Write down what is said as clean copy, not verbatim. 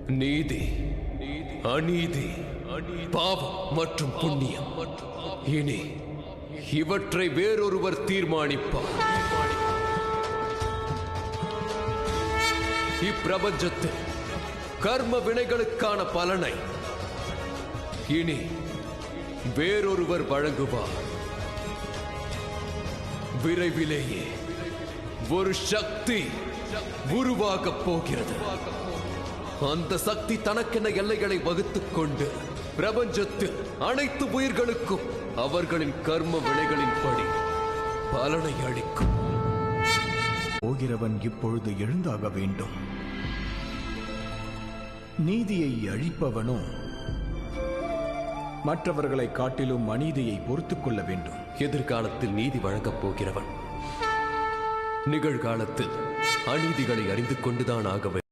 நீதி, அநீதி, பாவம் மற்றும் புண்ணியம், இனி இவற்றை வேறொருவர் தீர்மானிப்பார். இப்பிரபஞ்சத்தில் கர்ம வினைகளுக்கான பலனை இனி வேறொருவர் வழங்குவார். விரைவிலேயே ஒரு சக்தி உருவாகப் போகிறது. அந்த சக்தி தனக்கென எல்லைகளை வகுத்துக் கொண்டு பிரபஞ்சத்தில் அனைத்து உயிர்களுக்கும் அவர்களின் கர்ம வினைகளின்படி பலனை அளிக்கும். போகிறவன் இப்பொழுது எழுந்தாக வேண்டும். நீதியை அழிப்பவனோ மற்றவர்களை காட்டிலும் அநீதியை பொறுத்துக் கொள்ள வேண்டும். எதிர்காலத்தில் நீதி வழங்கப் போகிறவன் நிகழ்காலத்தில் அநீதிகளை அறிந்து கொண்டுதான் ஆக வேண்டும்.